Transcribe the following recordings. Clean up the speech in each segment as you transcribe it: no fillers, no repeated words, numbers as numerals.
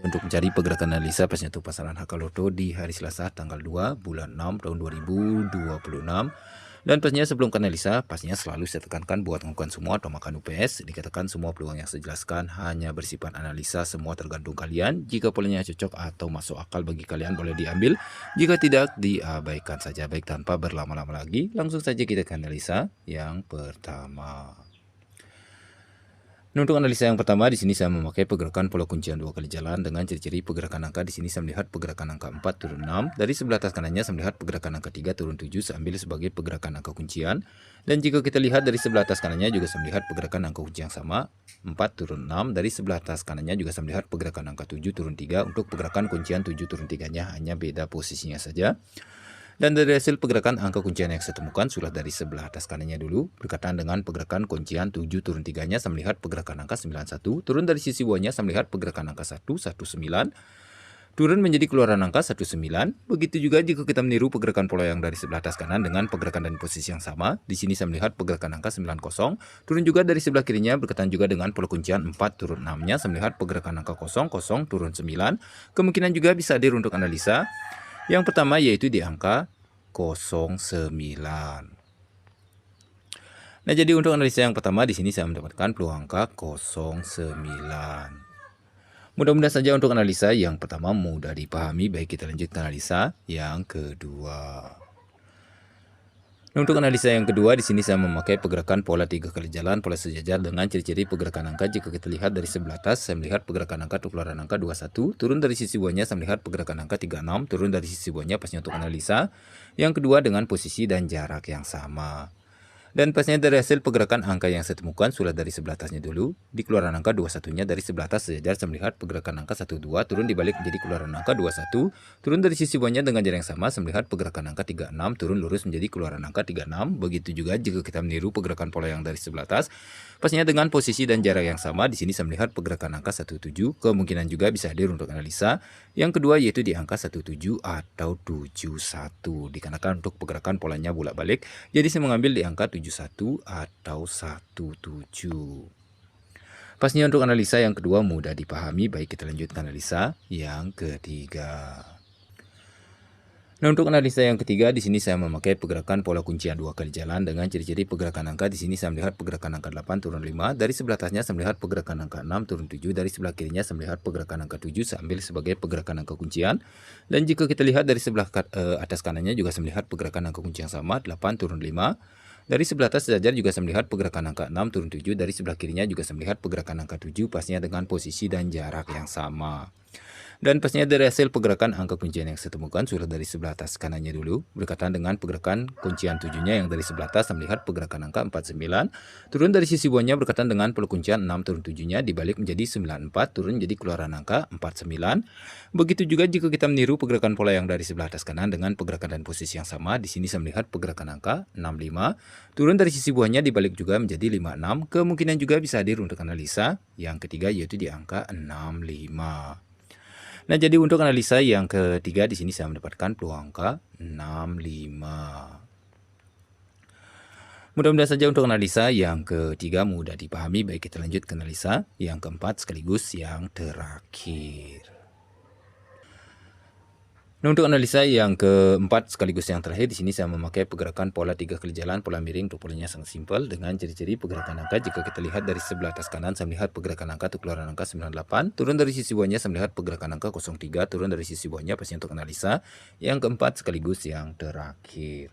untuk mencari pergerakan analisa pastinya untuk pasaran HK Loto di hari Selasa tanggal 2 bulan 6 tahun 2026. Dan pastinya sebelum ke analisa, pastinya selalu saya tekankan buat kawan semua atau makan UPS, dikatakan semua peluang yang saya jelaskan hanya bersifat analisa, semua tergantung kalian. Jika polanya cocok atau masuk akal bagi kalian boleh diambil, jika tidak diabaikan saja. Baik, tanpa berlama-lama lagi, langsung saja kita ke analisa yang pertama. Nah, untuk analisa yang pertama di sini saya memakai pergerakan pola kuncian 2 kali jalan dengan ciri-ciri pergerakan angka. Di sini saya melihat pergerakan angka 4 turun 6. Dari sebelah atas kanannya saya melihat pergerakan angka 3 turun 7, saya ambil sebagai pergerakan angka kuncian. Dan jika kita lihat dari sebelah atas kanannya juga saya melihat pergerakan angka kunci yang sama, 4 turun 6. Dari sebelah atas kanannya juga saya melihat pergerakan angka 7 turun 3. Untuk pergerakan kuncian 7 turun 3-nya hanya beda posisinya saja. Dan dari hasil pergerakan angka kuncian yang saya temukan sudah dari sebelah atas kanannya dulu, berkaitan dengan pergerakan kuncian 7 turun 3-nya saya melihat pergerakan angka 91, turun dari sisi bawahnya saya melihat pergerakan angka 119, turun menjadi keluaran angka 19. Begitu juga jika kita meniru pergerakan pola yang dari sebelah atas kanan dengan pergerakan dan posisi yang sama. Di sini saya melihat pergerakan angka 90, turun juga dari sebelah kirinya berkaitan juga dengan pola kuncian 4 turun 6-nya saya melihat pergerakan angka 00 turun 9. Kemungkinan juga bisa hadir untuk analisa. Yang pertama yaitu di angka 09. Nah, jadi untuk analisa yang pertama di sini saya mendapatkan peluang angka 09. Mudah-mudahan saja untuk analisa yang pertama mudah dipahami. Baik, kita lanjut ke analisa yang kedua. Nah, untuk analisa yang kedua di sini saya memakai pergerakan pola 3 kali jalan, pola sejajar dengan ciri-ciri pergerakan angka. Jika kita lihat dari sebelah atas, saya melihat pergerakan angka untuk keluaran angka 21, turun dari sisi bawahnya saya melihat pergerakan angka 36, turun dari sisi bawahnya pastinya untuk analisa. Yang kedua dengan posisi dan jarak yang sama. Dan pastinya dari hasil pergerakan angka yang saya temukan sudah dari sebelah atasnya dulu. Di keluaran angka 21-nya dari sebelah atas sejajar saya melihat pergerakan angka 12 turun dibalik menjadi keluaran angka 21. Turun dari sisi bawahnya dengan jarak yang sama saya melihat pergerakan angka 36 turun lurus menjadi keluaran angka 36. Begitu juga jika kita meniru pergerakan pola yang dari sebelah atas. Pastinya dengan posisi dan jarak yang sama. Di sini saya melihat pergerakan angka 17. Kemungkinan juga bisa hadir untuk analisa. Yang kedua yaitu di angka 17 atau 71. Dikarenakan untuk pergerakan polanya bolak-balik. Jadi saya mengambil di angka 71 atau 17. Pastinya untuk analisa yang kedua mudah dipahami. Baik, kita lanjut ke analisa yang ketiga. Nah, untuk analisa yang ketiga di sini saya memakai pergerakan pola kuncian 2 kali jalan dengan ciri-ciri pergerakan angka. Di sini saya melihat pergerakan angka 8 turun 5. Dari sebelah atasnya saya melihat pergerakan angka 6 turun 7. Dari sebelah kirinya saya melihat pergerakan angka 7. Saya ambil sebagai pergerakan angka kuncian. Dan jika kita lihat dari sebelah atas kanannya juga saya melihat pergerakan angka kunci yang sama, 8 turun 5. Dari sebelah atas sejajar juga saya melihat pergerakan angka 6 turun 7. Dari sebelah kirinya juga saya melihat pergerakan angka 7 pastinya dengan posisi dan jarak yang sama. Dan pastinya dari hasil pergerakan angka kuncian yang saya temukan sudah dari sebelah atas kanannya dulu. Berkaitan dengan pergerakan kuncian 7-nya yang dari sebelah atas saya melihat pergerakan angka 49. Turun dari sisi bawahnya berkaitan dengan pola kuncian 6 turun 7-nya dibalik menjadi 94. Turun jadi keluaran angka 49. Begitu juga jika kita meniru pergerakan pola yang dari sebelah atas kanan dengan pergerakan dan posisi yang sama. Di sini saya melihat pergerakan angka 65. Turun dari sisi bawahnya dibalik juga menjadi 56. Kemungkinan juga bisa hadir untuk analisa. Yang ketiga yaitu di angka 65. Nah, jadi untuk analisa yang ketiga di sini saya mendapatkan peluang angka 65. Mudah-mudahan saja untuk analisa yang ketiga mudah dipahami. Baik, kita lanjut ke analisa yang keempat sekaligus yang terakhir. Nah, untuk analisa yang keempat sekaligus yang terakhir di sini saya memakai pergerakan pola 3 kali jalan, pola miring. Untuk polanya sangat simpel dengan ciri-ciri pergerakan angka. Jika kita lihat dari sebelah atas kanan saya melihat pergerakan angka untuk keluaran angka 98. Turun dari sisi bawahnya saya melihat pergerakan angka 03. Turun dari sisi bawahnya pastinya untuk analisa yang keempat sekaligus yang terakhir.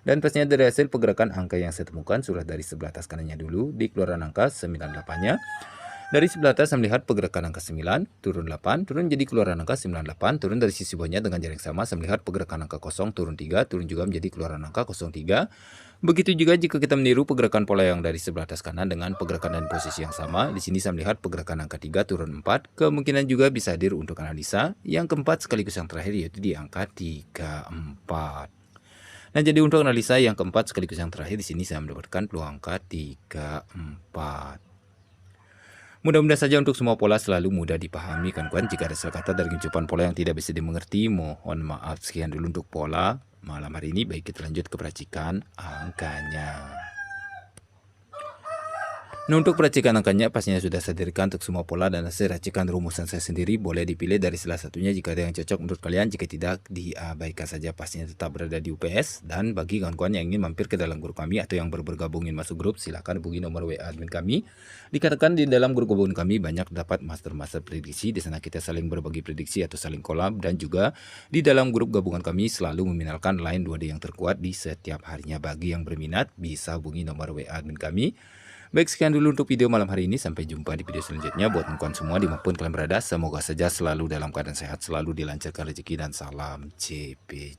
Dan pastinya dari hasil pergerakan angka yang saya temukan sudah dari sebelah atas kanannya dulu. Di keluaran angka 98-nya. Dari sebelah atas saya melihat pergerakan angka 9, turun 8, turun jadi keluaran angka 98, turun dari sisi bawahnya dengan jarak sama, saya melihat pergerakan angka 0, turun 3, turun juga menjadi keluaran angka 03. Begitu juga jika kita meniru pergerakan pola yang dari sebelah atas kanan dengan pergerakan dan posisi yang sama, di sini saya melihat pergerakan angka 3, turun 4, kemungkinan juga bisa hadir untuk analisa. Yang keempat sekaligus yang terakhir yaitu di angka 34. Nah, jadi untuk analisa yang keempat sekaligus yang terakhir di sini saya mendapatkan peluang angka 34. Mudah-mudahan saja untuk semua pola selalu mudah dipahami kawan-kawan. Jika ada salah kata dari ucapan pola yang tidak bisa dimengerti, mohon maaf. Sekian dulu untuk pola malam hari ini. Baik, kita lanjut ke peracikan angkanya. Nah, untuk peracikan angkanya pastinya sudah saya sediakan untuk semua pola dan hasil racikan rumusan saya sendiri. Boleh dipilih dari salah satunya jika ada yang cocok menurut kalian. Jika tidak, diabaikan saja. Pastinya tetap berada di UPS. Dan bagi kawan-kawan yang ingin mampir ke dalam grup kami atau yang baru bergabung ingin masuk grup, silakan hubungi nomor WA admin kami. Dikatakan di dalam grup gabungan kami banyak dapat master-master prediksi. Di sana kita saling berbagi prediksi atau saling kolab. Dan juga di dalam grup gabungan kami selalu meminalkan line 2D yang terkuat di setiap harinya. Bagi yang berminat, bisa hubungi nomor WA admin kami. Baik, sekian dulu untuk video malam hari ini. Sampai jumpa di video selanjutnya. Buat kawan semua dimanapun kalian berada, semoga saja selalu dalam keadaan sehat, selalu dilancarkan rezeki, dan salam CP.